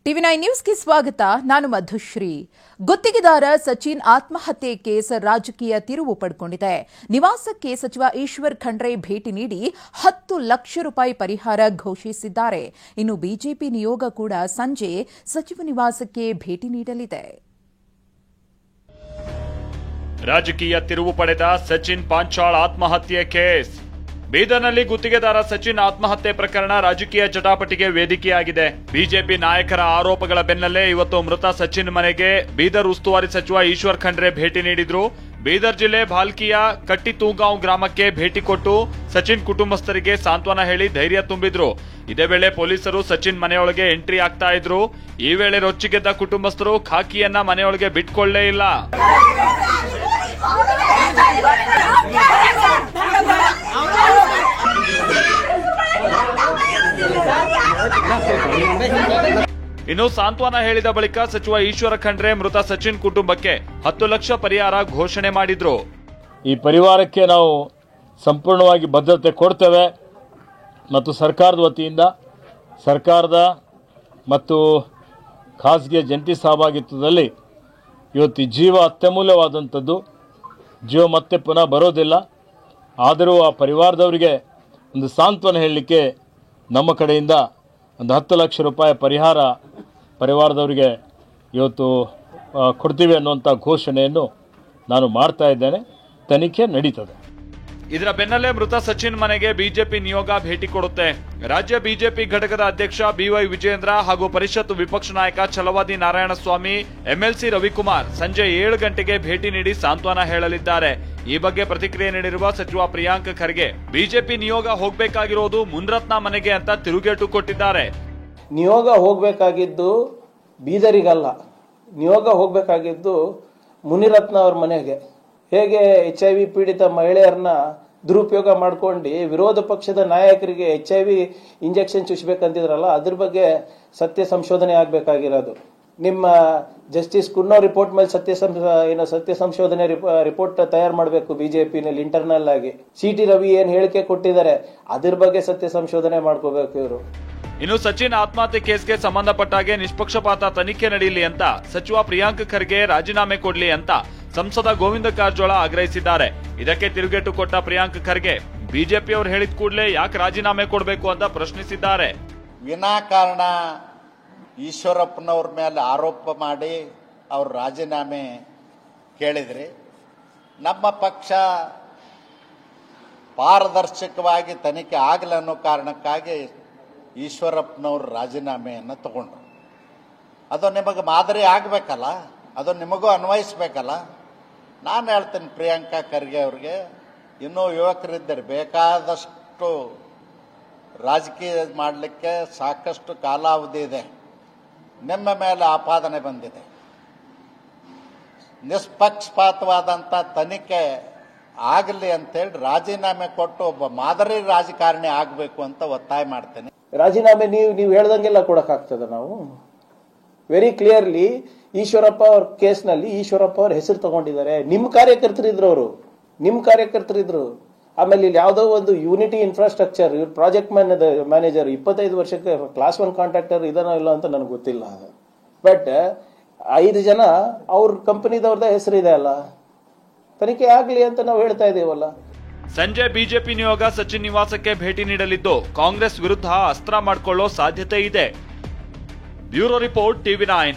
ಟಿವಿ9 ನ್ಯೂಸ್ಗೆ ಸ್ವಾಗತ. ನಾನು ಮಧುಶ್ರೀ. ಗುತ್ತಿಗೆದಾರ ಸಚಿನ್ ಆತ್ಮಹತ್ಯೆ ಕೇಸ್ ರಾಜಕೀಯ ತಿರುವು ಪಡೆದುಕೊಂಡಿದೆ. ನಿವಾಸಕ್ಕೆ ಸಚಿವ ಈಶ್ವರ್ ಖಂಡ್ರೆ ಭೇಟಿ ನೀಡಿ 10 ಲಕ್ಷ ರೂಪಾಯಿ ಪರಿಹಾರ ಘೋಷಿಸಿದ್ದಾರೆ. ಇನ್ನು ಬಿಜೆಪಿ ನಿಯೋಗ ಕೂಡ ಸಂಜೆ ಸಚಿವ ನಿವಾಸಕ್ಕೆ ಭೇಟಿ ನೀಡಲಿದೆ. ರಾಜಕೀಯ ತಿರುವು ಪಡೆದ ಸಚಿನ್ ಪಾಂಚಾಳ್ ಆತ್ಮಹತ್ಯೆ ಕೇಸ್. ಬೀದರ್ನಲ್ಲಿ ಗುತ್ತಿಗೆದಾರ ಸಚಿನ್ ಆತ್ಮಹತ್ಯೆ ಪ್ರಕರಣ ರಾಜಕೀಯ ಜಟಾಪಟಿಗೆ ವೇದಿಕೆಯಾಗಿದೆ. ಬಿಜೆಪಿ ನಾಯಕರ ಆರೋಪಗಳ ಬೆನ್ನಲ್ಲೇ ಇವತ್ತು ಮೃತ ಸಚಿನ್ ಮನೆಗೆ ಬೀದರ್ ಉಸ್ತುವಾರಿ ಸಚಿವ ಈಶ್ವರ್ ಖಂಡ್ರೆ ಭೇಟಿ ನೀಡಿದ್ರು. ಬೀದರ್ ಜಿಲ್ಲೆ ಭಾಲ್ಕಿಯ ಕಟ್ಟಿತೂಗಾಂವ್ ಗ್ರಾಮಕ್ಕೆ ಭೇಟಿ ಕೊಟ್ಟು ಸಚಿನ್ ಕುಟುಂಬಸ್ಥರಿಗೆ ಸಾಂತ್ವನ ಹೇಳಿ ಧೈರ್ಯ ತುಂಬಿದ್ರು. ಇದೇ ವೇಳೆ ಪೊಲೀಸರು ಸಚಿನ್ ಮನೆಯೊಳಗೆ ಎಂಟ್ರಿ ಆಗ್ತಾ ಇದ್ರು. ಈ ವೇಳೆ ರೊಚ್ಚಿಗೆದ್ದ ಕುಟುಂಬಸ್ಥರು ಖಾಕಿಯನ್ನ ಮನೆಯೊಳಗೆ ಬಿಟ್ಕೊಳ್ಳೇ ಇಲ್ಲ. ಇನ್ನು ಸಾಂತ್ವನ ಹೇಳಿದ ಬಳಿಕ ಸಚಿವ ಈಶ್ವರ ಖಂಡ್ರೆ ಮೃತ ಸಚಿನ್ ಕುಟುಂಬಕ್ಕೆ 10 ಲಕ್ಷ ಪರಿಹಾರ ಘೋಷಣೆ ಮಾಡಿದ್ರು. ಈ ಪರಿವಾರಕ್ಕೆ ನಾವು ಸಂಪೂರ್ಣವಾಗಿ ಭದ್ರತೆ ಕೊಡ್ತೇವೆ ಮತ್ತು ಸರ್ಕಾರದ ವತಿಯಿಂದ ಸರ್ಕಾರದ ಮತ್ತು ಖಾಸಗಿ ಜಂಟಿ ಸಹಭಾಗಿತ್ವದಲ್ಲಿ ಇವತ್ತು ಜೀವ ಅತ್ಯಮೂಲ್ಯವಾದಂಥದ್ದು. ಜೀವ ಮತ್ತೆ ಪುನಃ ಬರೋದಿಲ್ಲ. ಆದರೂ ಆ ಪರಿವಾರದವರಿಗೆ ಒಂದು ಸಾಂತ್ವನ ಹೇಳಲಿಕ್ಕೆ ನಮ್ಮ ಕಡೆಯಿಂದ ಒಂದು 10 ಲಕ್ಷ ರೂಪಾಯಿ ಪರಿಹಾರ ಪರಿವಾರದವರಿಗೆ ಇವತ್ತು ಕೊಡ್ತೀವಿ ಅನ್ನುವಂಥ ಘೋಷಣೆಯನ್ನು ನಾನು ಮಾಡ್ತಾ ಇದ್ದೇನೆ. ತನಿಖೆ ನಡೀತದೆ. ಇದರ ಬೆನ್ನಲ್ಲೇ ಮೃತ ಸಚಿನ್ ಮನೆಗೆ ಬಿಜೆಪಿ ನಿಯೋಗ ಭೇಟಿ ಕೊಡುತ್ತೆ. ರಾಜ್ಯ ಬಿಜೆಪಿ ಘಟಕದ ಅಧ್ಯಕ್ಷ ಬಿವೈ ವಿಜಯೇಂದ್ರ ಹಾಗೂ ಪರಿಷತ್ ವಿಪಕ್ಷ ನಾಯಕ ಛಲವಾದಿ ನಾರಾಯಣಸ್ವಾಮಿ, ಎಂಎಲ್ಸಿ ರವಿಕುಮಾರ್ ಸಂಜೆ 7 ಗಂಟೆಗೆ ಭೇಟಿ ನೀಡಿ ಸಾಂತ್ವನ ಹೇಳಲಿದ್ದಾರೆ. ಈ ಬಗ್ಗೆ ಪ್ರತಿಕ್ರಿಯೆ ನೀಡಿರುವ ಸಚಿವ ಪ್ರಿಯಾಂಕ್ ಖರ್ಗೆ, ಬಿಜೆಪಿ ನಿಯೋಗ ಹೋಗಬೇಕಾಗಿರೋದು ಮುನ್ರತ್ನ ಮನೆಗೆ ಅಂತ ತಿರುಗೇಟು ಕೊಟ್ಟಿದ್ದಾರೆ. ನಿಯೋಗ ಹೋಗಬೇಕಾಗಿದ್ದು ಬೀದರಿಗಲ್ಲ, ನಿಯೋಗ ಹೋಗಬೇಕಾಗಿದ್ದು ಮುನಿರತ್ನ ಅವ್ರ ಮನೆಗೆ. ಹೇಗೆ HIV ಪೀಡಿತ ಮಹಿಳೆಯರನ್ನ ದುರುಪಯೋಗ ಮಾಡ್ಕೊಂಡು ವಿರೋಧ ಪಕ್ಷದ ನಾಯಕರಿಗೆ HIV ಇಂಜೆಕ್ಷನ್ ಚುಚ್ಚಬೇಕಂತಿದ್ರಲ್ಲ, ಅದ್ರ ಬಗ್ಗೆ ಸತ್ಯ ಸಂಶೋಧನೆ ಆಗಬೇಕಾಗಿರೋದು. ನಿಮ್ಮ ಜಸ್ಟಿಸ್ ಕುನ್ನೋ ರಿಪೋರ್ಟ್ ಮೇಲೆ ಸತ್ಯ ಸಂಶೋಧನೆ ರಿಪೋರ್ಟ್ ತಯಾರು ಮಾಡಬೇಕು ಬಿಜೆಪಿನಲ್ಲಿ ಇಂಟರ್ನಲ್ ಆಗಿ. CT ರವಿ ಏನ್ ಹೇಳಿಕೆ ಕೊಟ್ಟಿದ್ದಾರೆ ಅದ್ರ ಬಗ್ಗೆ ಸತ್ಯ ಸಂಶೋಧನೆ ಮಾಡ್ಕೋಬೇಕು ಇವರು. ಇನ್ನು ಸಚಿನ್ ಆತ್ಮಹತ್ಯೆ ಕೇಸ್ಗೆ ಸಂಬಂಧಪಟ್ಟಾಗೆ ನಿಷ್ಪಕ್ಷಪಾತ ತನಿಖೆ ನಡೆಯಲಿ ಅಂತ ಸಚಿವ ಪ್ರಿಯಾಂಕ್ ಖರ್ಗೆ ರಾಜೀನಾಮೆ ಕೊಡ್ಲಿ ಅಂತ ಸಂಸದ ಗೋವಿಂದ ಕಾರಜೋಳ ಆಗ್ರಹಿಸಿದ್ದಾರೆ. ಇದಕ್ಕೆ ತಿರುಗೇಟು ಕೊಟ್ಟ ಪ್ರಿಯಾಂಕ್ ಖರ್ಗೆ, ಬಿಜೆಪಿಯವರು ಹೇಳಿದ ಕೂಡಲೇ ಯಾಕೆ ರಾಜೀನಾಮೆ ಕೊಡಬೇಕು ಅಂತ ಪ್ರಶ್ನಿಸಿದ್ದಾರೆ. ವಿನಾಕಾರಣ ಈಶ್ವರಪ್ಪನವ್ರ ಮೇಲೆ ಆರೋಪ ಮಾಡಿ ಅವ್ರ ರಾಜೀನಾಮೆ ಕೇಳಿದ್ರಿ. ನಮ್ಮ ಪಕ್ಷ ಪಾರದರ್ಶಕವಾಗಿ ತನಿಖೆ ಆಗಲಿ ಅನ್ನೋ ಕಾರಣಕ್ಕಾಗಿ ಈಶ್ವರಪ್ಪನವ್ರ ರಾಜೀನಾಮೆಯನ್ನು ತಗೊಂಡ್ರು. ಅದು ನಿಮಗೆ ಮಾದರಿ ಆಗಬೇಕಲ್ಲ, ಅದು ನಿಮಗೂ ಅನ್ವಯಿಸ್ಬೇಕಲ್ಲ. ನಾನು ಹೇಳ್ತೇನೆ ಪ್ರಿಯಾಂಕಾ ಖರ್ಗೆ ಅವ್ರಿಗೆ, ಇನ್ನೂ ಯುವಕರಿದ್ದಾರೆ, ಬೇಕಾದಷ್ಟು ರಾಜಕೀಯ ಮಾಡಲಿಕ್ಕೆ ಸಾಕಷ್ಟು ಕಾಲಾವಧಿ ಇದೆ. ನಿಮ್ಮ ಮೇಲೆ ಆಪಾದನೆ ಬಂದಿದೆ. ನಿಷ್ಪಕ್ಷಪಾತವಾದಂಥ ತನಿಖೆ ಆಗಲಿ ಅಂತೇಳಿ ರಾಜೀನಾಮೆ ಕೊಟ್ಟು ಒಬ್ಬ ಮಾದರಿ ರಾಜಕಾರಣಿ ಆಗಬೇಕು ಅಂತ ಒತ್ತಾಯ ಮಾಡ್ತೇನೆ. ರಾಜೀನಾಮೆ ನೀವು ಹೇಳ್ದಂಗೆಲ್ಲ ಕೊಡಕ್ಕಾಗ್ತದೆ. ನಾವು ವೆರಿ ಕ್ಲಿಯರ್ಲಿ ಈಶ್ವರಪ್ಪ ಅವ್ರ ಕೇಸ್ನಲ್ಲಿ ಈಶ್ವರಪ್ಪ ಅವ್ರ ಹೆಸರು ತಗೊಂಡಿದ್ದಾರೆ. ನಿಮ್ಮ ಕಾರ್ಯಕರ್ತರಿದ್ರು. ಆಮೇಲೆ ಇಲ್ಲಿ ಯಾವುದೋ ಒಂದು ಯೂನಿಟಿ ಇನ್ಫ್ರಾಸ್ಟ್ರಕ್ಚರ್ ಇವ್ರ ಪ್ರಾಜೆಕ್ಟ್ ಮ್ಯಾನೇಜರ್ 25 ವರ್ಷಕ್ಕೆ ಕ್ಲಾಸ್ 1 ಕಾಂಟ್ರಾಕ್ಟರ್ ಇದನ್ನೋ ಇಲ್ಲ ಅಂತ ನನಗೆ ಗೊತ್ತಿಲ್ಲ. ಬಟ್ 5 ಜನ ಅವ್ರ ಕಂಪನಿದವ್ರದ ಹೆಸರಿದೆ ಅಲ್ಲ, ತನಿಖೆ ಆಗ್ಲಿ ಅಂತ ನಾವು ಹೇಳ್ತಾ ಇದೀವಲ್ಲ. ಸಂಜೆ ಬಿಜೆಪಿ ನಿಯೋಗ ಸಚಿನ್ ನಿವಾಸಕ್ಕೆ ಭೇಟಿ ನೀಡಲಿದ್ದು ಕಾಂಗ್ರೆಸ್ ವಿರುದ್ಧ ಅಸ್ತ್ರ ಮಾಡಿಕೊಳ್ಳೋ ಸಾಧ್ಯತೆ ಇದೆ. Bureau report ಟಿವಿ9.